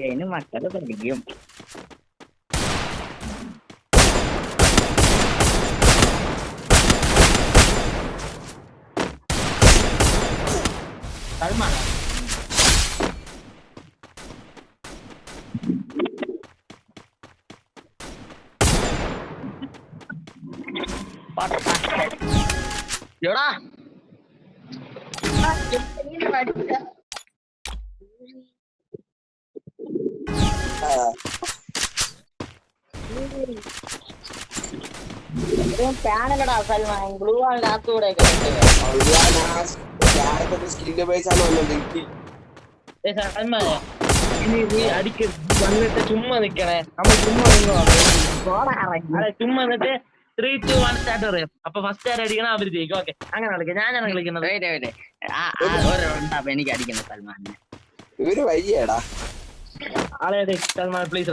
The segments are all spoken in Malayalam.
അതിന് മക്കള് പഠിക്കും. സൽമാൻ എടാ പാനലടാ സൽമാൻ ഗ്ലൂ ആളിനകത്തൂടെ സ്കില്ല് ബേസാണ് വന്നത്. സൽമാനെ നീ അടിക്ക വന്നിട്ട് ചുമ്മാ നിക്കണേ. നമ്മൾ ചുമ്മാ നിന്നോ അതെ ചുമ്മാ നിന്നിട്ട് 3, 2, 1 സ്റ്റാർട്ട് പറയാം. അപ്പൊ ഫസ്റ്റ് ആര് അടിക്കണം അവര് ജയിക്കും. ഓക്കെ അങ്ങനെ കളിക്കാം. ഞാനാണ് കളിക്കുന്നത്. എനിക്ക് അടിക്കുന്നത് സൽമാനെ ഇവര് വയ്യടാ ആളെ സൽമാൻ പ്ലീസ്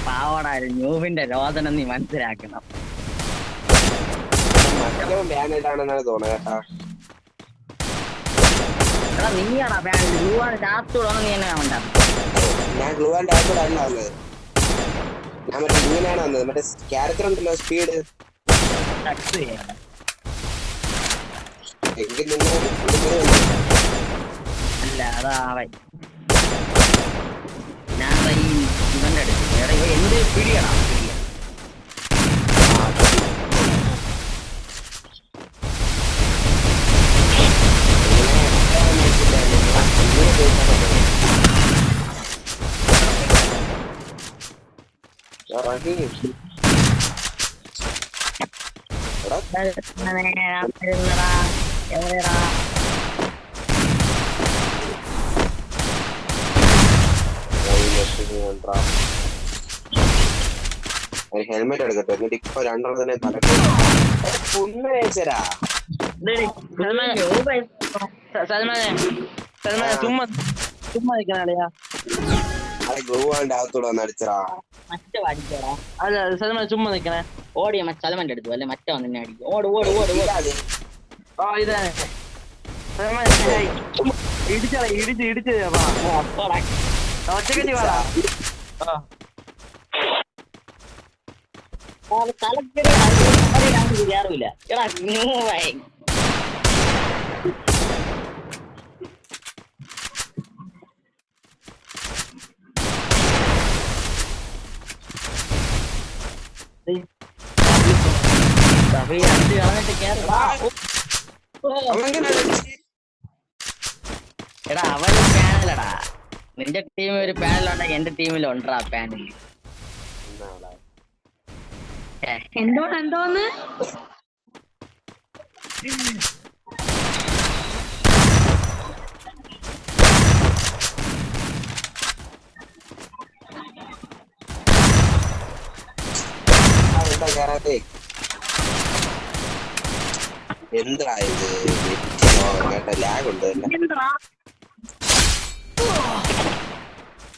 പാവടാ ന്യൂവിന്റെ രോദനം നീ മനസ്സിലാക്കണം. മക്കളും ബാനിലാണെന്നാണ് തോന്നുന്നത് കേട്ടാ. എടാ നീയാടാ ബാൻ ഗ്ലൂ ആണ് ലാസ്റ്റോടെ നീ എന്നെ വേണ്ട. ഞാൻ ഗ്ലൂ ആൻഡ് ടാപ്പിൽ അല്ല വന്നത്. ഞാൻ മറ്റേ ഇങ്ങനെയാണ് വന്നത്. മറ്റേ ക്യാരക്ടർ ഉണ്ടല്ലോ സ്പീഡ്. അല്ല അതാ ഞാൻ ഇവന്റെ അടുത്ത് എന്ത് പിടിയടാ ഹെൽമെറ്റ് എടുക്കട്ടെ. എന്നിട്ട് ഇപ്പൊ രണ്ടെണ്ണത്തിനെ തലക്ക് ഉന്നയിച്ചരാ. ചുമ്മാ നിൽക്കണ അത് ഗ്ലൂ ആൻഡ് അകത്തൂടെ വന്ന് അടിച്ചടാ. മറ്റേ അടിക്കടാ. അല്ല സൽമാൻ ചുമ്മാ നിൽക്കണേ. ഓടിയ സൽമാന്റെ അടുത്തു അല്ലെ മറ്റേ വന്നെ അടിക്കും. ഓട് ഓട് ഓട് ഓ ഇതാണ് ഇടിച്ചടാ ഇടിച്ച് ഒറ്റക്കറ്റി വേടാ. തലക്കറി കയറില്ല എടാ ന്യൂവായി. എടാ അവൻ പാനലടാ. നിന്റെ ടീമിൽ ഒരു പാനലുണ്ട എന്റെ ടീമിൽ ഉണ്ടാ പാനൽ. എന്തോന്ന് എന്താ ഇത് ലാഗ് ഉണ്ട്.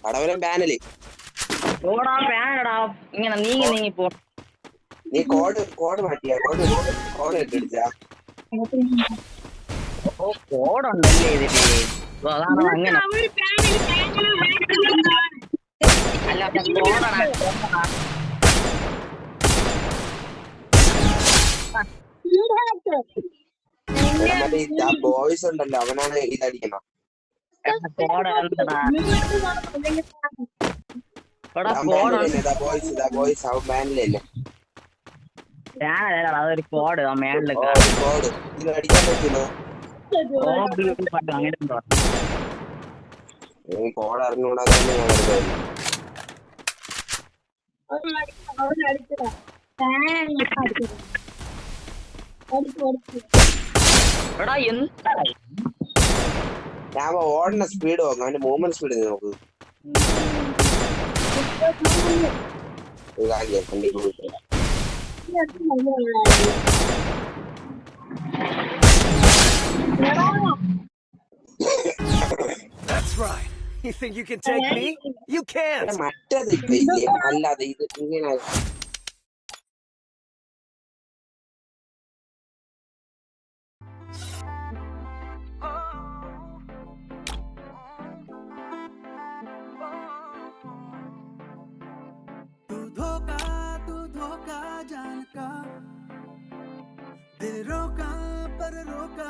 പടവലം പാനല് ഇങ്ങനെ നീങ്ങി പോ. നീ കോഡ് മാറ്റിയാ? കോഡ് ഇട്ടടിച്ചാ? ഓ കോഡുണ്ടല്ലേ ഇതില്. അതാണ് അങ്ങനെ അല്ല ബോയ്സ് ഉണ്ടല്ലോ അവനാണ് ഇതടിക്കണം. ബോയ്സ് അവൻ ബാനിലല്ലേ. അതൊരു കോഡ് മേളില് കോഡ് ഇതിൽ അടിക്കാൻ പറ്റുമോ? കോഡ് അറിഞ്ഞുകൂടാ ഞാൻ ഓടുന്ന സ്പീഡ് നോക്കാം. അവന്റെ മൂവ്മെന്റ് സ്പീഡ് നോക്ക്. That's right. You think you can take me? You can't. മറ്റേത് അല്ലാതെ ഇത് ഇങ്ങനെ जान का दिल रोका पर रोका